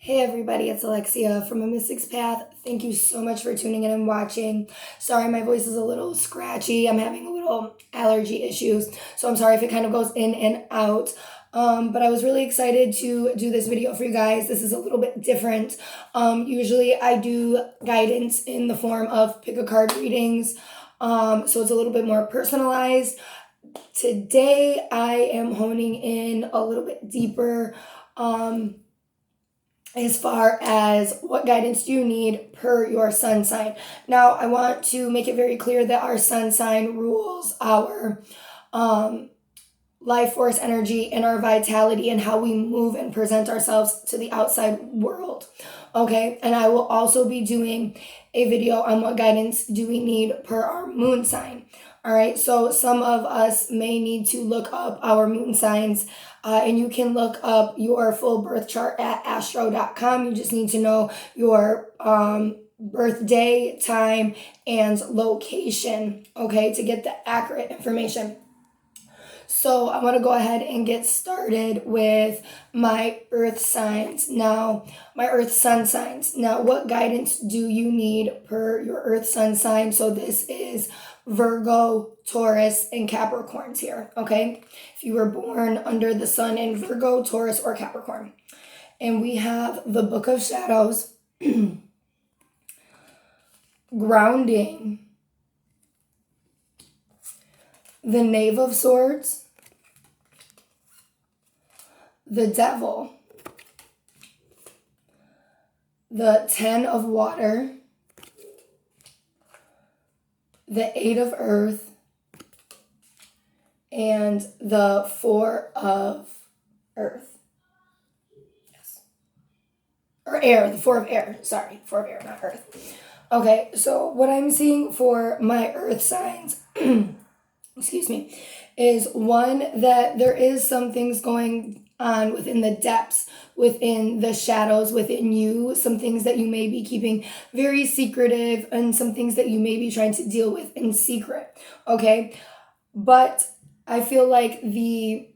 Hey everybody, it's Alexia from amysticspath. Thank you so much for tuning in and watching. Sorry, my voice is a little scratchy. I'm having a little allergy issues, so I'm sorry if it kind of goes in and out. But I was really excited to do this video for you guys. This is a little bit different. Usually I do guidance in the form of pick a card readings, so it's a little bit more personalized. Today I am honing in a little bit deeper as far as what guidance do you need per your sun sign. Now, I want to make it very clear that our sun sign rules our life force energy and our vitality and how we move and present ourselves to the outside world. Okay, and I will also be doing a video on what guidance do we need per our moon sign. All right, so some of us may need to look up our moon signs, and you can look up your full birth chart at astro.com. You just need to know your birthday, time, and location, okay, to get the accurate information. So I want to go ahead and get started with my earth signs. Now, my earth sun signs. Now, what guidance do you need per your earth sun sign? So this is Virgo, Taurus, and Capricorns here, okay? If you were born under the sun in Virgo, Taurus, or Capricorn. And we have the Book of Shadows, grounding, the Knave of Swords, the Devil, the Ten of Water, the Eight of Earth, and the Four of Earth. Yes. Or air, the Four of Air. Sorry, Four of Air, not Earth. Okay, so what I'm seeing for my earth signs, excuse me, is one, that there is some things going on within the depths, within the shadows, within you, some things that you may be keeping very secretive and some things that you may be trying to deal with in secret, okay? But I feel like the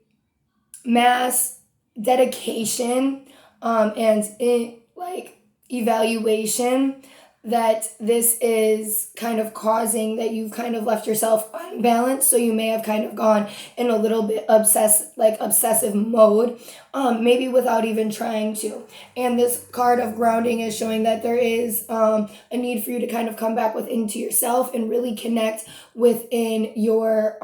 mass dedication and evaluation that this is kind of causing, that you've kind of left yourself unbalanced, so you may have kind of gone in a little bit obsessive mode, maybe without even trying to. And this card of grounding is showing that there is a need for you to kind of come back within to yourself and really connect within your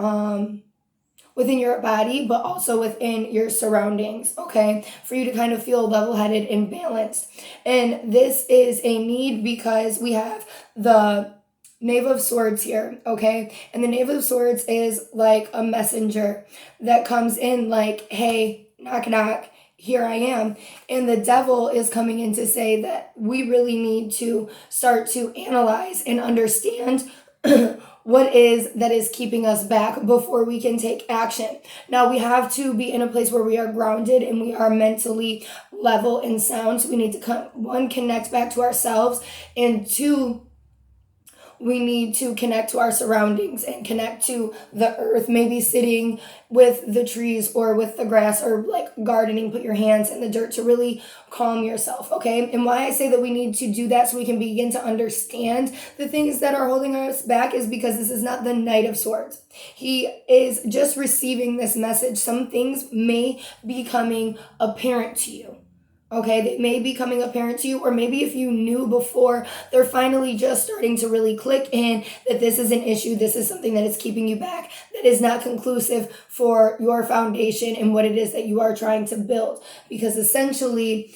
body, but also within your surroundings, okay? For you to kind of feel level-headed and balanced. And this is a need because we have the Knave of Swords here, okay? And the Knave of Swords is like a messenger that comes in like, hey, knock, knock, here I am. And the Devil is coming in to say that we really need to start to analyze and understand what is that is keeping us back before we can take action. Now, we have to be in a place where we are grounded and we are mentally level and sound. So we need to, one, connect back to ourselves, and two, we need to connect to our surroundings and connect to the earth, maybe sitting with the trees or with the grass or like gardening, put your hands in the dirt to really calm yourself, okay? And why I say that we need to do that so we can begin to understand the things that are holding us back is because this is not the Knight of Swords. He is just receiving this message. Some things may be becoming apparent to you. Okay, they may be coming apparent to you, or maybe if you knew before, they're finally just starting to really click in that this is an issue, this is something that is keeping you back, that is not conclusive for your foundation and what it is that you are trying to build. Because essentially,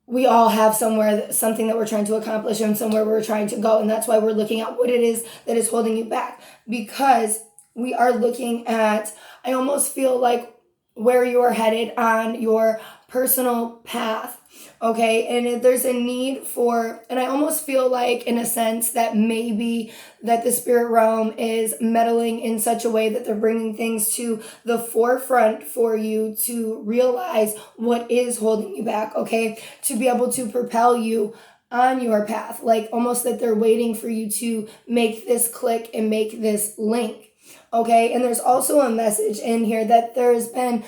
we all have something that we're trying to accomplish and somewhere we're trying to go. And that's why we're looking at what it is that is holding you back. Because we are looking at, I almost feel like, where you are headed on your personal path, okay? And there's a need for, and I almost feel like in a sense that maybe that the spirit realm is meddling in such a way that they're bringing things to the forefront for you to realize what is holding you back, okay? To be able to propel you on your path, like almost that they're waiting for you to make this click and make this link, okay? And there's also a message in here that there's been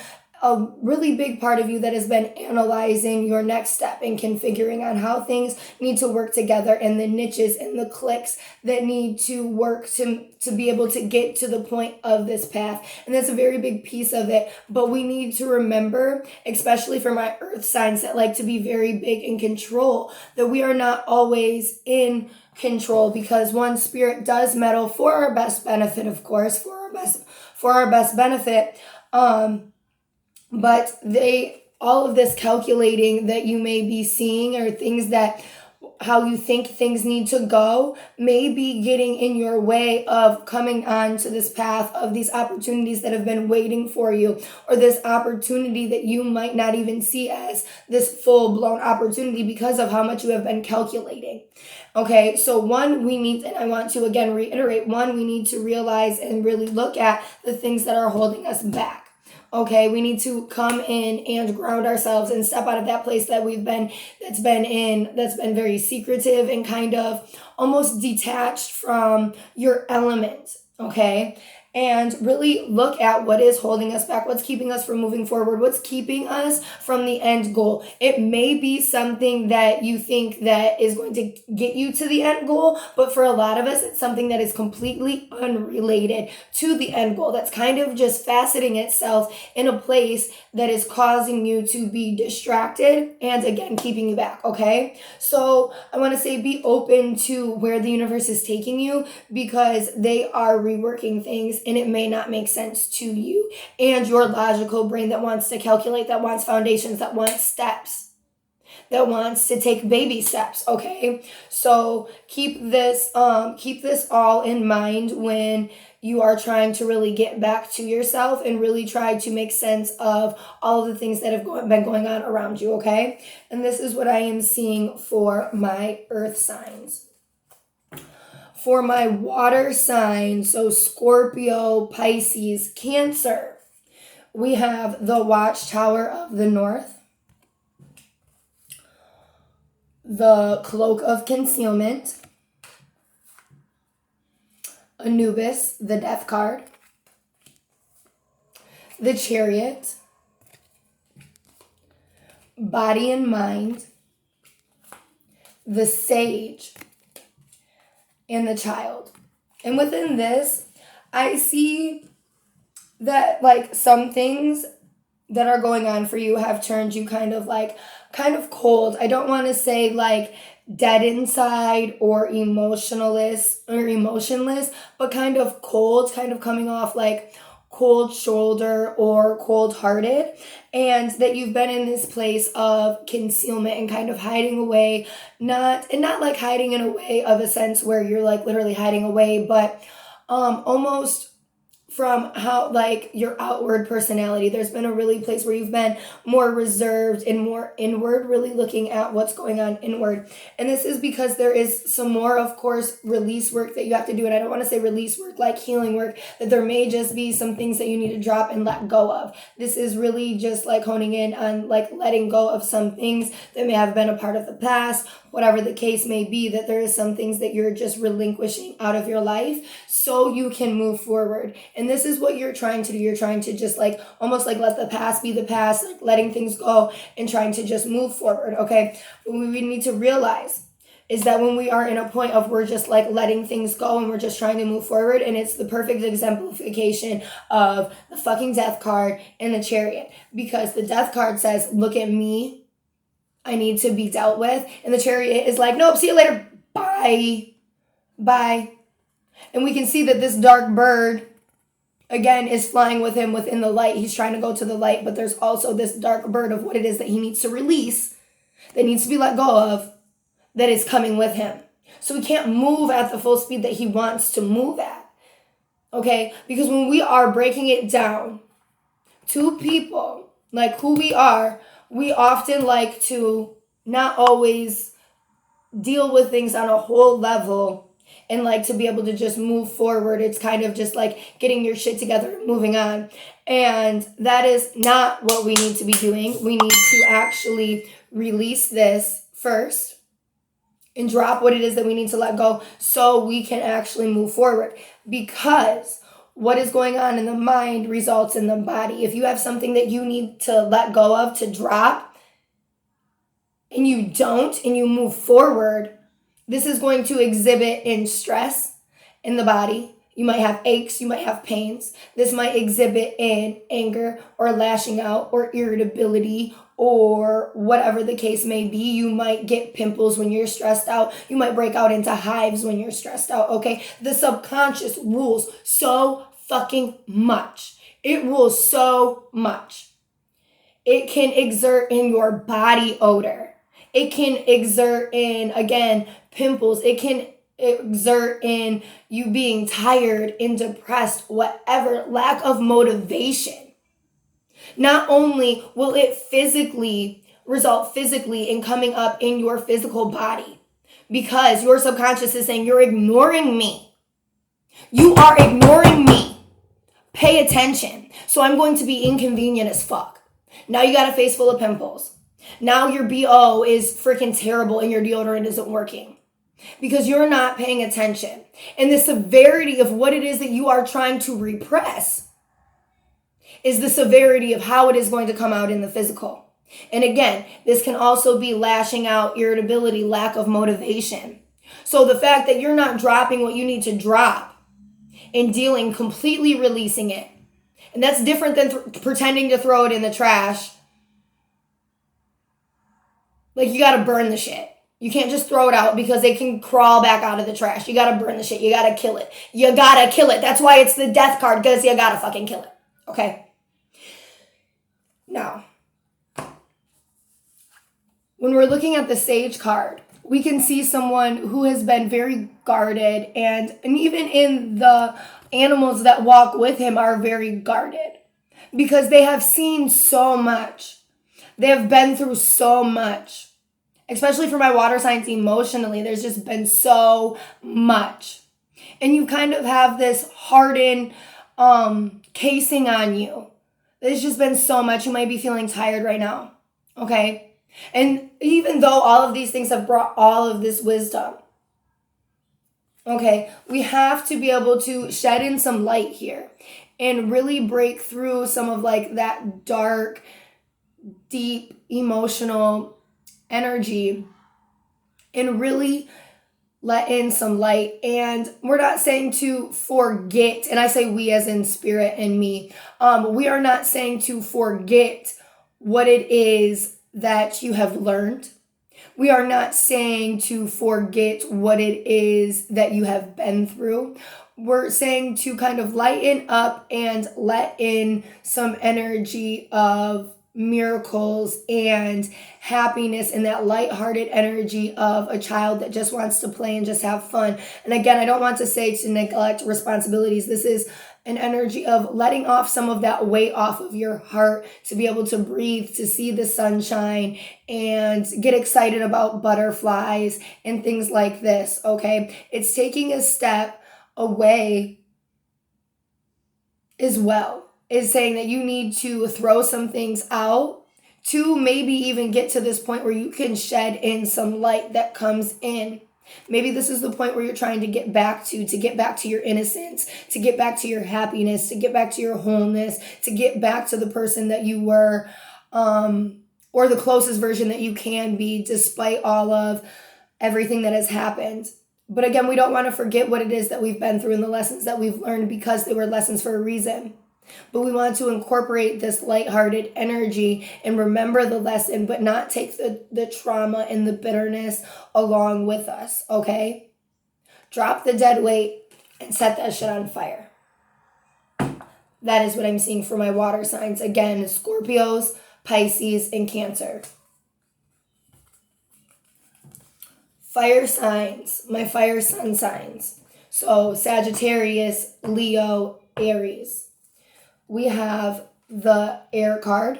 a really big part of you that has been analyzing your next step and configuring on how things need to work together and the niches and the clicks that need to work to be able to get to the point of this path. And that's a very big piece of it. But we need to remember, especially for my earth signs that like to be very big in control, that we are not always in control, because one, spirit does meddle for our best benefit, of course, for our best benefit. But all of this calculating that you may be seeing, or things that how you think things need to go, may be getting in your way of coming on to this path of these opportunities that have been waiting for you, or this opportunity that you might not even see as this full-blown opportunity because of how much you have been calculating. Okay, so one, we need, and I want to again reiterate, one, we need to realize and really look at the things that are holding us back. Okay, we need to come in and ground ourselves and step out of that place that that's been very secretive and kind of almost detached from your element. Okay, and really look at what is holding us back, what's keeping us from moving forward, what's keeping us from the end goal. It may be something that you think that is going to get you to the end goal, but for a lot of us, it's something that is completely unrelated to the end goal, that's kind of just faceting itself in a place that is causing you to be distracted and, again, keeping you back, okay? So I want to say be open to where the universe is taking you, because they are reworking things, and it may not make sense to you and your logical brain that wants to calculate, that wants foundations, that wants steps, that wants to take baby steps. Okay, so keep this all in mind when you are trying to really get back to yourself and really try to make sense of all of the things that have been going on around you. Okay, and this is what I am seeing for my earth signs. For my water signs, so Scorpio, Pisces, Cancer, we have the Watchtower of the North, the Cloak of Concealment, Anubis, the Death card, the Chariot, Body and Mind, the Sage, and the Child. And within this, I see that like some things that are going on for you have turned you kind of cold. I don't want to say like dead inside or emotionless, but kind of cold, kind of coming off like cold shoulder or cold hearted, and that you've been in this place of concealment and kind of hiding away, not like hiding in a way of a sense where you're like literally hiding away, but almost from how like your outward personality. There's been a really place where you've been more reserved and more inward, really looking at what's going on inward. And this is because there is some more, of course, release work that you have to do. And I don't want to say release work like healing work, that there may just be some things that you need to drop and let go of. This is really just like honing in on like letting go of some things that may have been a part of the past, whatever the case may be, that there is some things that you're just relinquishing out of your life so you can move forward. And this is what you're trying to do. You're trying to just like almost like let the past be the past, like letting things go and trying to just move forward, okay? What we need to realize is that when we are in a point of we're just like letting things go and we're just trying to move forward, and it's the perfect exemplification of the fucking Death card and the Chariot, because the Death card says, look at me, I need to be dealt with. And the Chariot is like, nope, see you later. Bye. And we can see that this dark bird, again, is flying with him within the light. He's trying to go to the light, but there's also this dark bird of what it is that he needs to release, that needs to be let go of, that is coming with him. So he can't move at the full speed that he wants to move at. Okay? Because when we are breaking it down to people, like who we are, we often like to not always deal with things on a whole level and like to be able to just move forward. It's kind of just like getting your shit together and moving on. And that is not what we need to be doing. We need to actually release this first and drop what it is that we need to let go so we can actually move forward. Because what is going on in the mind results in the body. If you have something that you need to let go of, to drop, and you don't, and you move forward, this is going to exhibit in stress in the body. You might have aches, you might have pains. This might exhibit in anger or lashing out or irritability or whatever the case may be. You might get pimples when you're stressed out. You might break out into hives when you're stressed out, okay? The subconscious rules so fucking much. It rules so much. It can exert in your body odor. It can exert in, again, pimples. It can exert in you being tired and depressed, whatever, lack of motivation. Not only will it result physically in coming up in your physical body, because your subconscious is saying, you're ignoring me. You are ignoring me. Pay attention. So I'm going to be inconvenient as fuck. Now you got a face full of pimples. Now your BO is freaking terrible and your deodorant isn't working because you're not paying attention. And the severity of what it is that you are trying to repress is the severity of how it is going to come out in the physical. And again, this can also be lashing out, irritability, lack of motivation. So the fact that you're not dropping what you need to drop and dealing, completely releasing it. And that's different than pretending to throw it in the trash. Like, you got to burn the shit. You can't just throw it out because they can crawl back out of the trash. You got to burn the shit. You got to kill it. You got to kill it. That's why it's the death card, because you got to fucking kill it. Okay? Now, when we're looking at the Sage card, we can see someone who has been very guarded, and even in the animals that walk with him are very guarded because they have seen so much. They have been through so much, especially for my water signs emotionally. There's just been so much. And you kind of have this hardened casing on you. There's just been so much. You might be feeling tired right now, okay? And even though all of these things have brought all of this wisdom, okay, we have to be able to shed in some light here and really break through some of like that dark, deep emotional energy and really let in some light. And we're not saying to forget, and I say we as in spirit and me, we are not saying to forget what it is that you have learned. We are not saying to forget what it is that you have been through. We're saying to kind of lighten up and let in some energy of miracles and happiness and that lighthearted energy of a child that just wants to play and just have fun. And again, I don't want to say to neglect responsibilities. This is an energy of letting off some of that weight off of your heart to be able to breathe, to see the sunshine, and get excited about butterflies and things like this, okay? It's taking a step away as well. Is saying that you need to throw some things out to maybe even get to this point where you can shed in some light that comes in. Maybe this is the point where you're trying to get back to your innocence, to get back to your happiness, to get back to your wholeness, to get back to the person that you were, or the closest version that you can be despite all of everything that has happened. But again, we don't want to forget what it is that we've been through and the lessons that we've learned because they were lessons for a reason. But we want to incorporate this lighthearted energy and remember the lesson, but not take the trauma and the bitterness along with us, okay? Drop the dead weight and set that shit on fire. That is what I'm seeing for my water signs. Again, Scorpios, Pisces, and Cancer. Fire signs, my fire sun signs. So Sagittarius, Leo, Aries. We have the air card,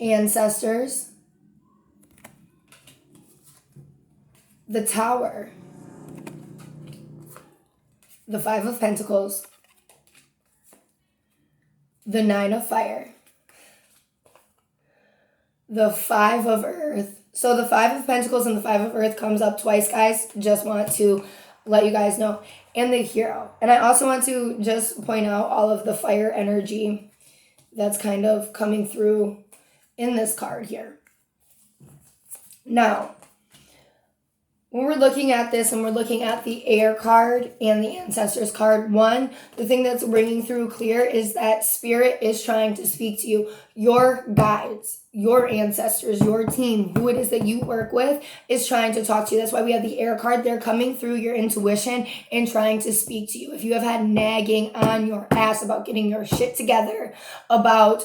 ancestors, the Tower, the Five of Pentacles, the Nine of Fire, the Five of Earth. So the Five of Pentacles and the Five of Earth comes up twice, guys. Just want to let you guys know. And the hero. And I also want to just point out all of the fire energy that's kind of coming through in this card here. Now, when we're looking at this and we're looking at the air card and the ancestors card, one, the thing that's ringing through clear is that spirit is trying to speak to you. Your guides, your ancestors, your team, who it is that you work with is trying to talk to you. That's why we have the air card. They're coming through your intuition and trying to speak to you. If you have had nagging on your ass about getting your shit together, about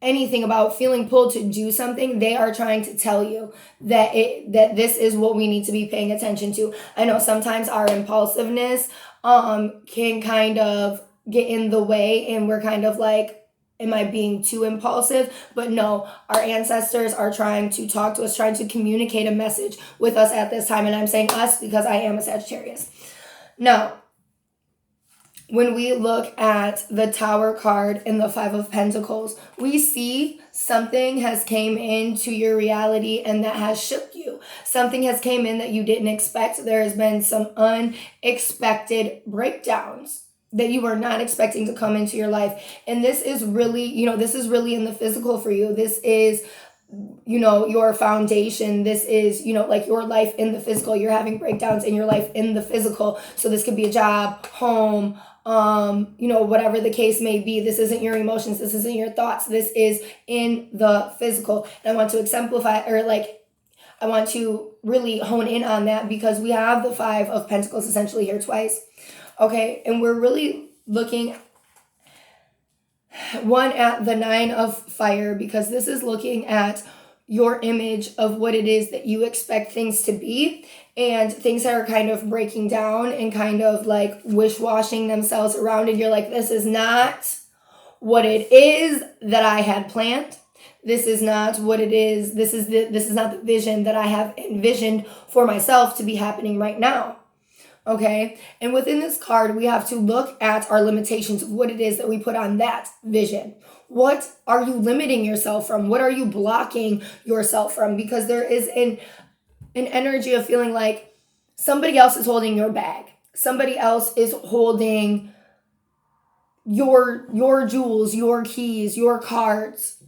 anything, about feeling pulled to do something, they are trying to tell you that this is what we need to be paying attention to. I know sometimes our impulsiveness can kind of get in the way and we're kind of like, am I being too impulsive? But no, our ancestors are trying to talk to us, trying to communicate a message with us at this time. And I'm saying us because I am a Sagittarius. Now, when we look at the Tower card and the Five of Pentacles, we see something has came into your reality and that has shook you. Something has came in that you didn't expect. There has been some unexpected breakdowns that you were not expecting to come into your life. And this is really, this is really in the physical for you. This is your foundation. This is, like your life in the physical. You're having breakdowns in your life in the physical. So this could be a job, home, whatever the case may be. This isn't your emotions. This isn't your thoughts. This is in the physical. And I want to exemplify, I want to really hone in on that because we have the Five of Pentacles essentially here twice. Okay. And we're really looking one at the Nine of Fire because this is looking at your image of what it is that you expect things to be and things that are kind of breaking down and kind of like wish-washing themselves around and you're like, this is not what it is that I had planned. This is not what it is. This is not the vision that I have envisioned for myself to be happening right now. Okay. And within this card, we have to look at our limitations of what it is that we put on that vision. What are you limiting yourself from? What are you blocking yourself from? Because there is an energy of feeling like somebody else is holding your bag. Somebody else is holding your jewels, your keys, your cards,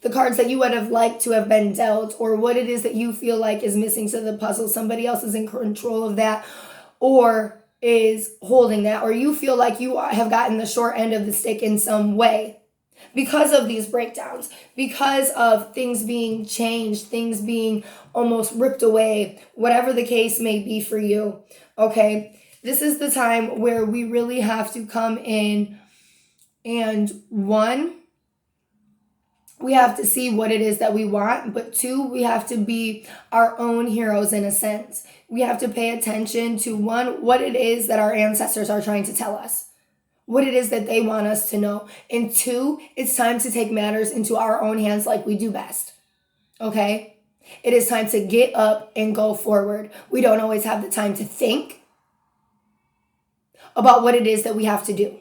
the cards that you would have liked to have been dealt, or what it is that you feel like is missing to the puzzle. Somebody else is in control of that or is holding that, or you feel like you have gotten the short end of the stick in some way because of these breakdowns, because of things being changed, things being almost ripped away, whatever the case may be for you. Okay, this is the time where we really have to come in and one, we have to see what it is that we want, but two, we have to be our own heroes in a sense. We have to pay attention to one, what it is that our ancestors are trying to tell us, what it is that they want us to know. And two, it's time to take matters into our own hands like we do best. Okay? It is time to get up and go forward. We don't always have the time to think about what it is that we have to do,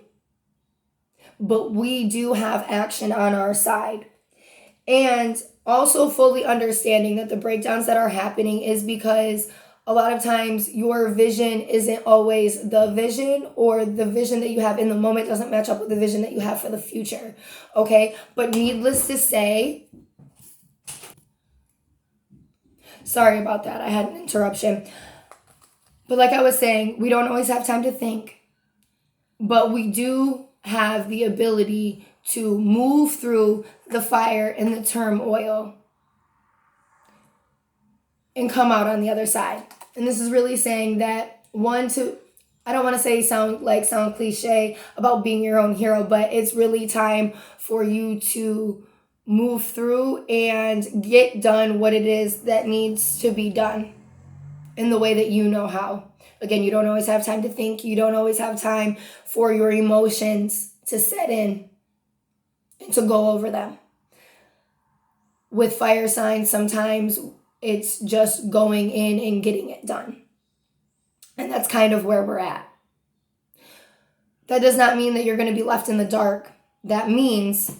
but we do have action on our side. And also fully understanding that the breakdowns that are happening is because a lot of times your vision isn't always the vision, or the vision that you have in the moment doesn't match up with the vision that you have for the future. Okay? But needless to say, sorry about that. I had an interruption. But like I was saying, we don't always have time to think, but we do have the ability to move through the fire and the turmoil and come out on the other side. And this is really saying that I don't want to say sound cliche about being your own hero, but it's really time for you to move through and get done what it is that needs to be done in the way that you know how. Again, you don't always have time to think. You don't always have time for your emotions to set in and to go over them. With fire signs, sometimes it's just going in and getting it done. And that's kind of where we're at. That does not mean that you're going to be left in the dark. That means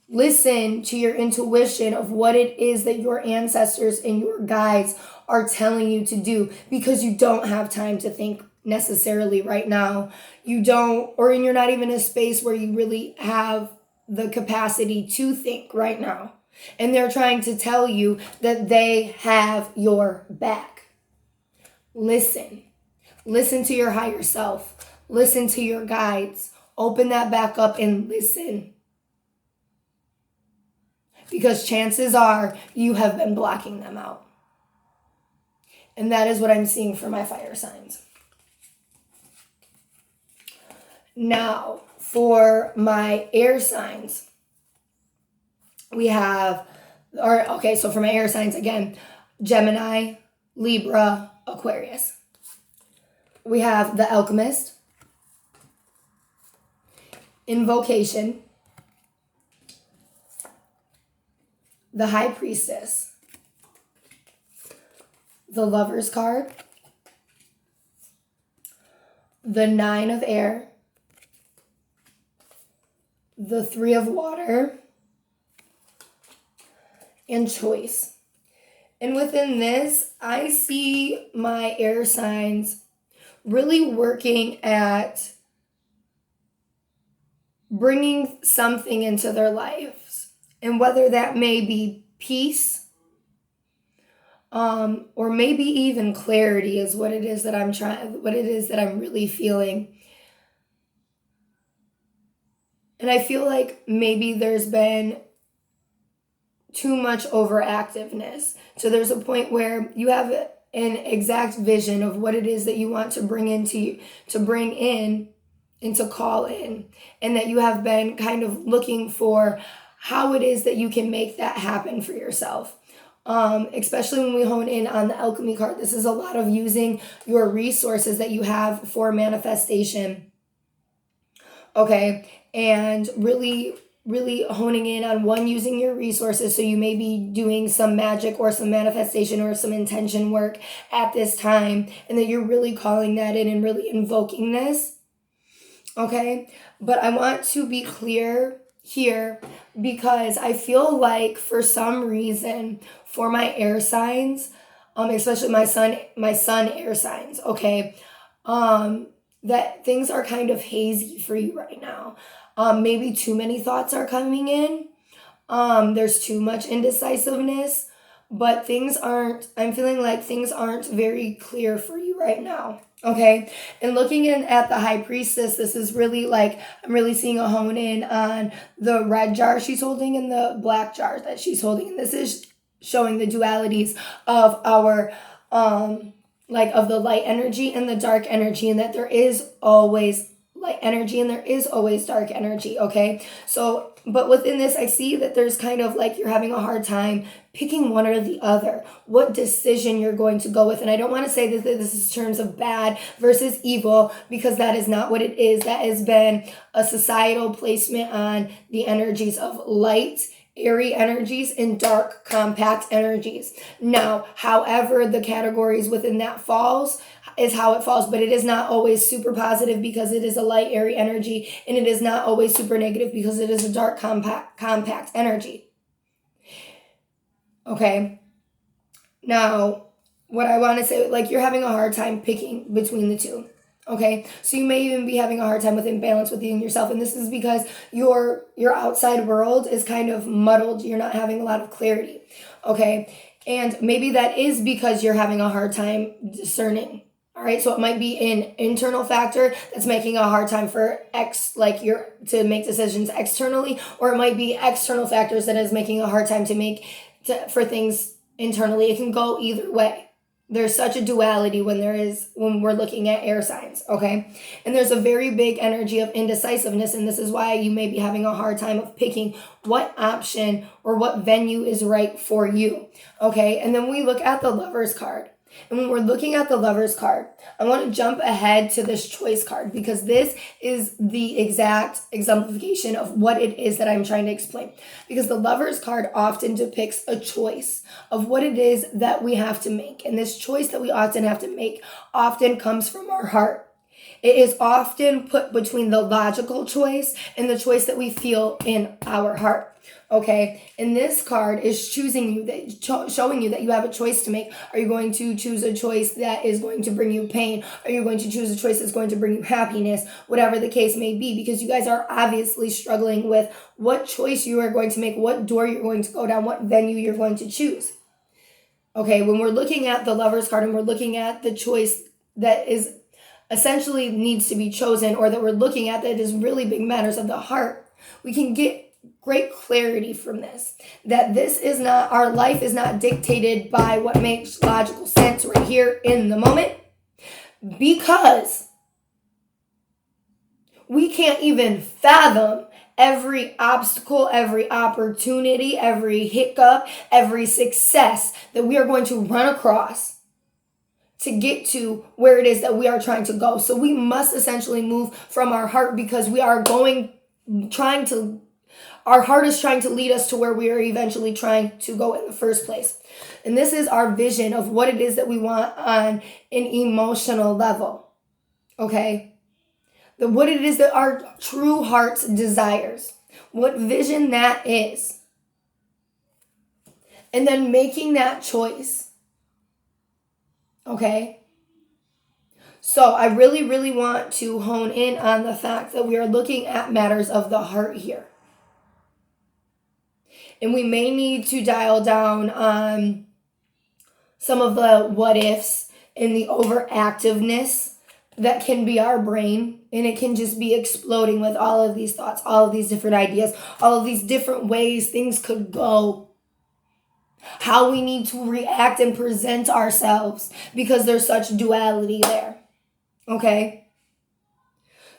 listen to your intuition of what it is that your ancestors and your guides are telling you to do, because you don't have time to think necessarily right now. You don't, or you're not even in a space where you really have the capacity to think right now. And they're trying to tell you that they have your back. Listen. Listen to your higher self. Listen to your guides. Open that back up and listen. Because chances are you have been blocking them out. And that is what I'm seeing for my fire signs. Now, for my air signs, we have, so for my air signs, again, Gemini, Libra, Aquarius. We have the Alchemist, Invocation, the High Priestess, the Lover's card, the Nine of Air, the Three of Water, and Choice. And within this, I see my air signs really working at bringing something into their lives. And whether that may be peace, or maybe even clarity is what it is that I'm really feeling. And I feel like maybe there's been too much overactiveness. So there's a point where you have an exact vision of what it is that you want to bring in and to call in. And that you have been kind of looking for how it is that you can make that happen for yourself. Especially when we hone in on the alchemy card. This is a lot of using your resources that you have for manifestation. Okay. And really honing in on using your resources. So you may be doing some magic or some manifestation or some intention work at this time, and that you're really calling that in and really invoking this. Okay. But I want to be clear here, because I feel like for some reason for my air signs, especially my sun air signs, okay, that things are kind of hazy for you right now. Maybe too many thoughts are coming in. There's too much indecisiveness, but I'm feeling like things aren't very clear for you right now. Okay. And looking in at the High Priestess, this is really like, I'm really seeing a hone in on the red jar she's holding and the black jar that she's holding. And this is showing the dualities of our, of the light energy and the dark energy, and that there is always light energy and there is always dark energy. Okay. So, but within this, I see that there's kind of like you're having a hard time picking one or the other, what decision you're going to go with. And I don't want to say that this is terms of bad versus evil, because that is not what it is. That has been a societal placement on the energies of light, airy energies, and dark, compact energies. Now, however the categories within that falls is how it falls, but it is not always super positive because it is a light, airy energy, and it is not always super negative because it is a dark, compact energy. Okay. Now, what I want to say, like, you're having a hard time picking between the two. Okay, so you may even be having a hard time with imbalance within yourself, and this is because your outside world is kind of muddled. You're not having a lot of clarity. Okay, and maybe that is because you're having a hard time discerning. All right, so it might be an internal factor that's making a hard time for to make decisions externally, or it might be external factors that is making a hard time for things internally. It can go either way. There's such a duality when we're looking at air signs, okay? And there's a very big energy of indecisiveness, and this is why you may be having a hard time of picking what option or what venue is right for you, okay? And then we look at the Lover's card. And when we're looking at the Lover's card, I want to jump ahead to this Choice card, because this is the exact exemplification of what it is that I'm trying to explain. Because the Lover's card often depicts a choice of what it is that we have to make. And this choice that we often have to make often comes from our heart. It is often put between the logical choice and the choice that we feel in our heart. Okay, and this card is showing you that you have a choice to make. Are you going to choose a choice that is going to bring you pain? Are you going to choose a choice that's going to bring you happiness? Whatever the case may be, because you guys are obviously struggling with what choice you are going to make, what door you're going to go down, what venue you're going to choose. Okay, when we're looking at the Lover's card and we're looking at the choice that is essentially needs to be chosen, or that we're looking at that is really big matters of the heart, we can get great clarity from this, that this is not, our life is not dictated by what makes logical sense right here in the moment, because we can't even fathom every obstacle, every opportunity, every hiccup, every success that we are going to run across to get to where it is that we are trying to go. So we must essentially move from our heart, because we are our heart is trying to lead us to where we are eventually trying to go in the first place. And this is our vision of what it is that we want on an emotional level. Okay? What it is that our true heart desires. What vision that is. And then making that choice. Okay? So I really, really want to hone in on the fact that we are looking at matters of the heart here. And we may need to dial down on some of the what ifs and the overactiveness that can be our brain. And it can just be exploding with all of these thoughts, all of these different ideas, all of these different ways things could go. How we need to react and present ourselves, because there's such duality there. Okay?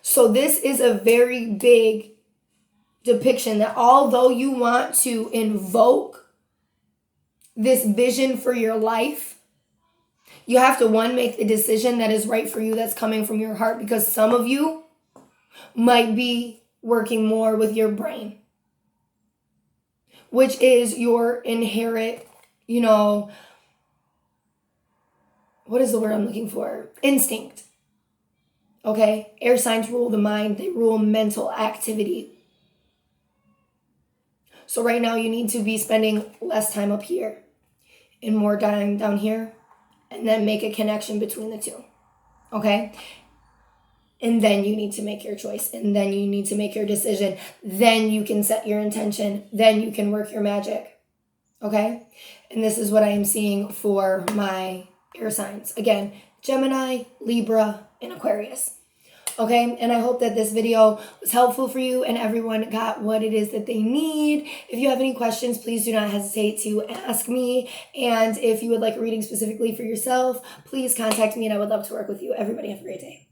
So this is a very big depiction that although you want to invoke this vision for your life, you have to, one, make the decision that is right for you, that's coming from your heart, because some of you might be working more with your brain, which is your inherent, what is the word I'm looking for? Instinct. Okay? Air signs rule the mind. They rule mental activity. So right now you need to be spending less time up here and more time down here, and then make a connection between the two. Okay? And then you need to make your choice, and then you need to make your decision. Then you can set your intention. Then you can work your magic. Okay? And this is what I am seeing for my air signs. Again, Gemini, Libra, and Aquarius. Okay, and I hope that this video was helpful for you and everyone got what it is that they need. If you have any questions, please do not hesitate to ask me. And if you would like a reading specifically for yourself, please contact me and I would love to work with you. Everybody have a great day.